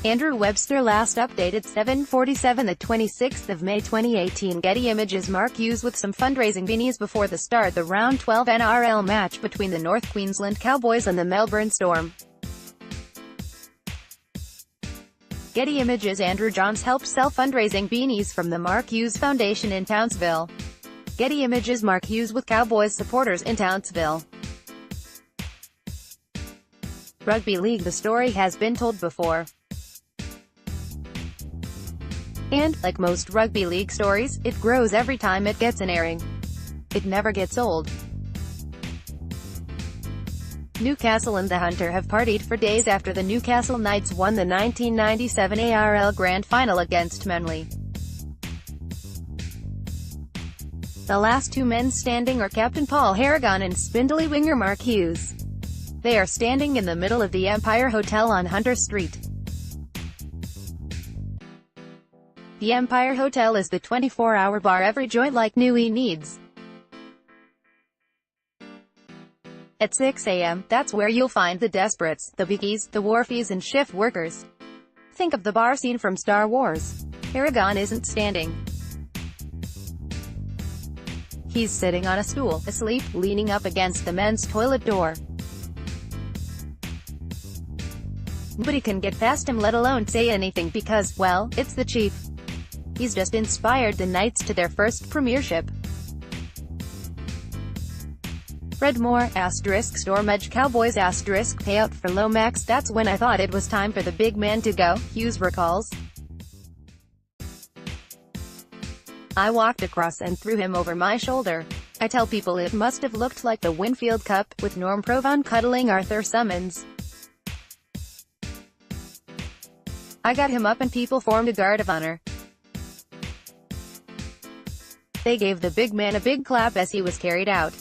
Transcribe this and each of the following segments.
Andrew WEBSTER Last updated 7:47 the 26th of May 2018. Getty Images Mark Hughes with some fundraising beanies before the start the round 12 NRL match between the North Queensland Cowboys and the Melbourne Storm. Getty Images Andrew Johns helped sell fundraising beanies from the Mark Hughes Foundation in Townsville. Getty Images Mark Hughes with Cowboys supporters in Townsville. Rugby League. The story has been told before. And, like most rugby league stories, it grows every time it gets an airing. It never gets old. Newcastle and the Hunter have partied for days after the Newcastle Knights won the 1997 ARL Grand Final against Manly. The last two men standing are Captain Paul Harragon and spindly winger Mark Hughes. They are standing in the middle of the Empire Hotel on Hunter Street. The Empire Hotel is the 24-hour bar every joint-like newie needs. At 6 a.m., that's where you'll find the desperates, the biggies, the wharfies and shift workers. Think of the bar scene from Star Wars. Harragon isn't standing. He's sitting on a stool, asleep, leaning up against the men's toilet door. Nobody can get past him, let alone say anything, because, well, it's the chief. He's just inspired the Knights to their first premiership. Fred Moore, Storm Edge Cowboys, payout for Lomax. That's when I thought it was time for the big man to go, Hughes recalls. I walked across and threw him over my shoulder. I tell people it must have looked like the Winfield Cup, with Norm Provon cuddling Arthur Summons. I got him up and people formed a guard of honor. They gave the big man a big clap as he was carried out.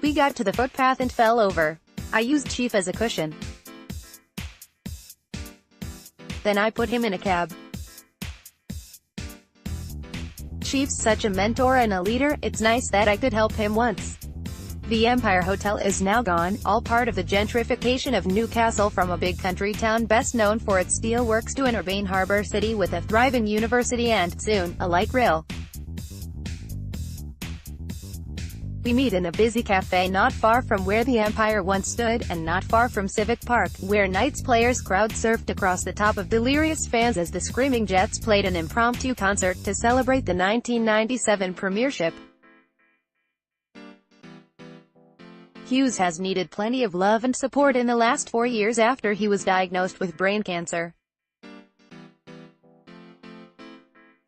We got to the footpath and fell over. I used Chief as a cushion. Then I put him in a cab. Chief's such a mentor and a leader, it's nice that I could help him once. The Empire Hotel is now gone, all part of the gentrification of Newcastle from a big country town best known for its steelworks to an urbane harbour city with a thriving university and, soon, a light rail. We meet in a busy cafe not far from where the Empire once stood, and not far from Civic Park, where Knights players crowd-surfed across the top of delirious fans as the Screaming Jets played an impromptu concert to celebrate the 1997 premiership. Hughes has needed plenty of love and support in the last 4 years after he was diagnosed with brain cancer.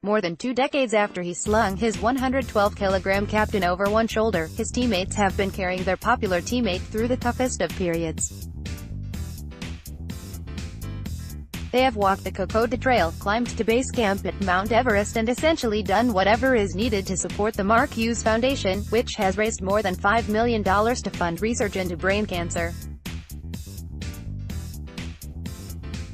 More than 2 decades after he slung his 112-kilogram captain over one shoulder, his teammates have been carrying their popular teammate through the toughest of periods. They have walked the Kokoda Trail, climbed to base camp at Mount Everest and essentially done whatever is needed to support the Mark Hughes Foundation, which has raised more than $5 million to fund research into brain cancer.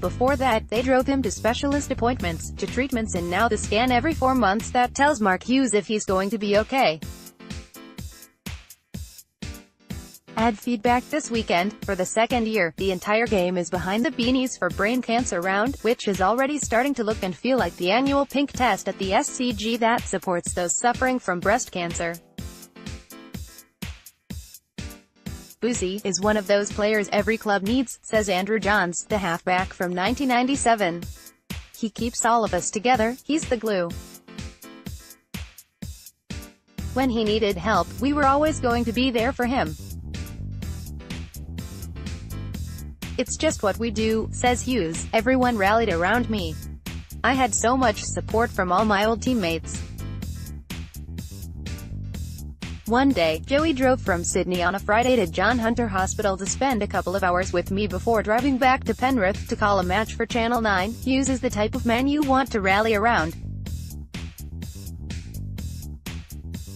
Before that, they drove him to specialist appointments, to treatments and now the scan every 4 months that tells Mark Hughes if he's going to be okay. Ad feedback this weekend. For the second year, the entire game is behind the Beanies for Brain Cancer Round, which is already starting to look and feel like the annual pink test at the SCG that supports those suffering from breast cancer. Boozy is one of those players every club needs, says Andrew Johns, the halfback from 1997. He keeps all of us together, he's the glue. When he needed help, we were always going to be there for him. It's just what we do, says Hughes. Everyone rallied around me. I had so much support from all my old teammates. One day, Joey drove from Sydney on a Friday to John Hunter Hospital to spend a couple of hours with me before driving back to Penrith to call a match for Channel 9. Hughes is the type of man you want to rally around.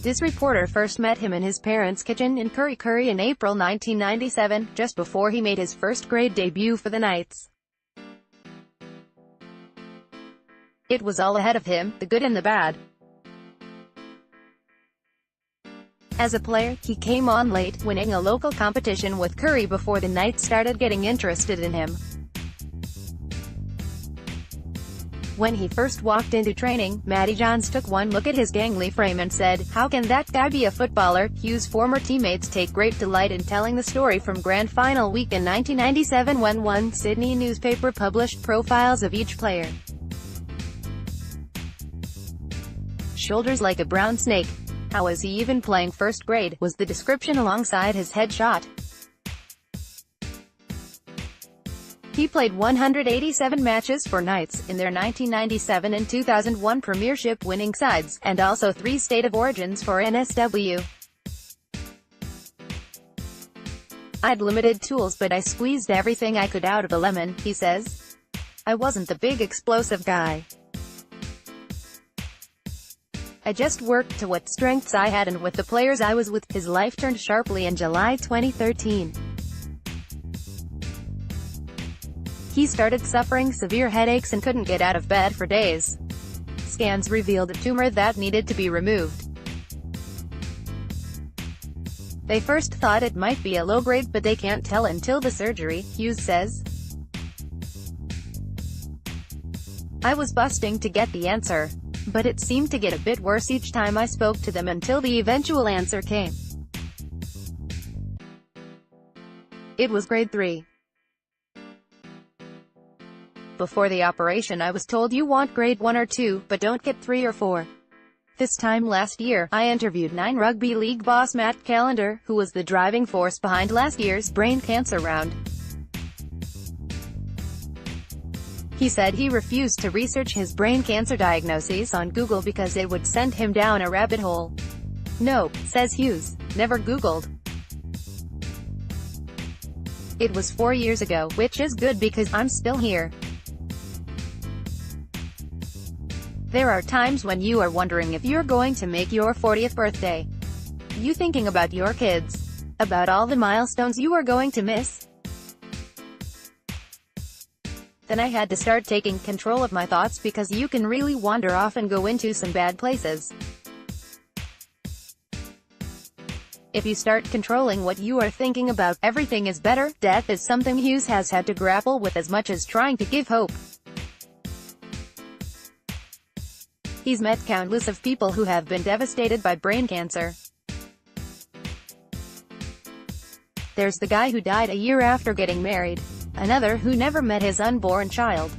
This reporter first met him in his parents' kitchen in Curry in April 1997, just before he made his first-grade debut for the Knights. It was all ahead of him, the good and the bad. As a player, he came on late, winning a local competition with Curry before the Knights started getting interested in him. When he first walked into training, Matty Johns took one look at his gangly frame and said, "How can that guy be a footballer?" Hughes' former teammates take great delight in telling the story from Grand Final week in 1997 when one Sydney newspaper published profiles of each player. "Shoulders like a brown snake. How was he even playing first grade?" was the description alongside his headshot. He played 187 matches for Knights, in their 1997 and 2001 Premiership-winning sides, and also 3 State of Origins for NSW. "I'd limited tools but I squeezed everything I could out of a lemon," he says. "I wasn't the big explosive guy. I just worked to what strengths I had and with the players I was with." His life turned sharply in July 2013. He started suffering severe headaches and couldn't get out of bed for days. Scans revealed a tumor that needed to be removed. "They first thought it might be a low-grade but they can't tell until the surgery," Hughes says. "I was busting to get the answer. But it seemed to get a bit worse each time I spoke to them until the eventual answer came. It was grade 3. Before the operation I was told you want grade 1 or 2, but don't get 3 or 4. This time last year, I interviewed 9 Rugby League boss Matt Callender, who was the driving force behind last year's brain cancer round. He said he refused to research his brain cancer diagnoses on Google because it would send him down a rabbit hole. Nope, says Hughes, never Googled. It was 4 years ago, which is good because I'm still here. There are times when you are wondering if you're going to make your 40th birthday. You thinking about your kids, about all the milestones you are going to miss. Then I had to start taking control of my thoughts because you can really wander off and go into some bad places. If you start controlling what you are thinking about, everything is better." Death is something Hughes has had to grapple with as much as trying to give hope. He's met countless of people who have been devastated by brain cancer. There's the guy who died a year after getting married. Another who never met his unborn child.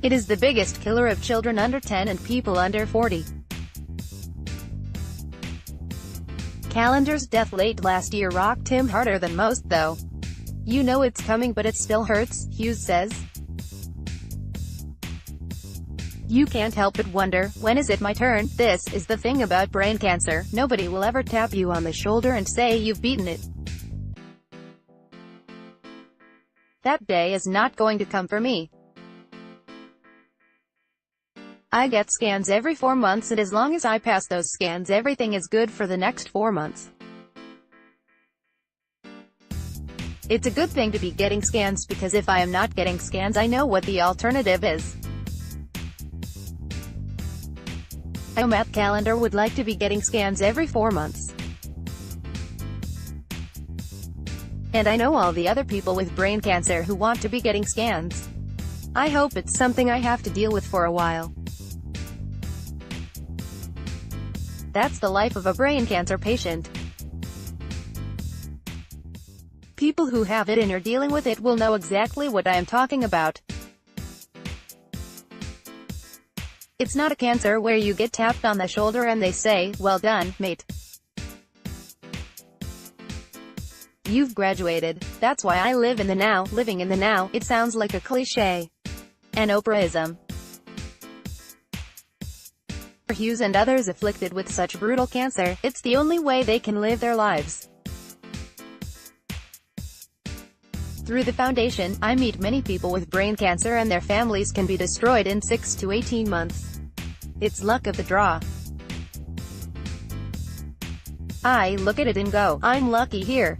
It is the biggest killer of children under 10 and people under 40. Callender's death late last year rocked him harder than most, though. "You know it's coming but it still hurts," Hughes says. "You can't help but wonder, when is it my turn?" This is the thing about brain cancer, nobody will ever tap you on the shoulder and say you've beaten it. That day is not going to come for me. I get scans every 4 months and as long as I pass those scans everything is good for the next 4 months. It's a good thing to be getting scans because if I am not getting scans I know what the alternative is. I know Matt Callender would like to be getting scans every 4 months. And I know all the other people with brain cancer who want to be getting scans. I hope it's something I have to deal with for a while. That's the life of a brain cancer patient. People who have it and are dealing with it will know exactly what I am talking about. It's not a cancer where you get tapped on the shoulder and they say, "Well done, mate. You've graduated." That's why I live in the now. Living in the now, it sounds like a cliché. An Oprahism. For Hughes and others afflicted with such brutal cancer, it's the only way they can live their lives. Through the foundation, I meet many people with brain cancer and their families can be destroyed in 6 to 18 months. It's luck of the draw. I look at it and go, I'm lucky here.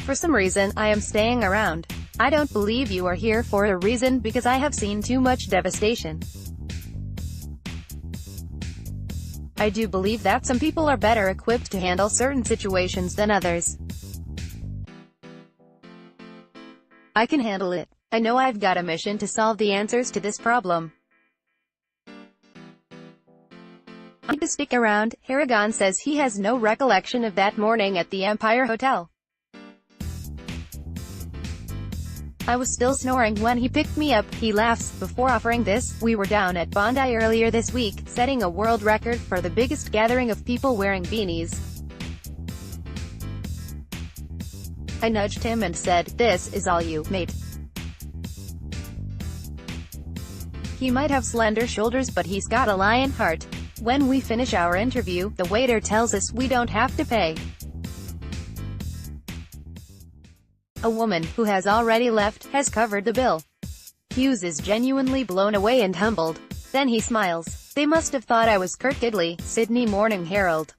For some reason, I am staying around. I don't believe you are here for a reason because I have seen too much devastation. I do believe that some people are better equipped to handle certain situations than others. I can handle it. I know I've got a mission to solve the answers to this problem. I need to stick around. Harrigan says he has no recollection of that morning at the Empire Hotel. I was still snoring when he picked me up, he laughs. Before offering this, we were down at Bondi earlier this week, setting a world record for the biggest gathering of people wearing beanies. I nudged him and said, "This is all you, mate." He might have slender shoulders, but he's got a lion heart. When we finish our interview, the waiter tells us we don't have to pay. A woman, who has already left, has covered the bill. Hughes is genuinely blown away and humbled. Then he smiles. "They must have thought I was Kurt Gidley." Sydney Morning Herald.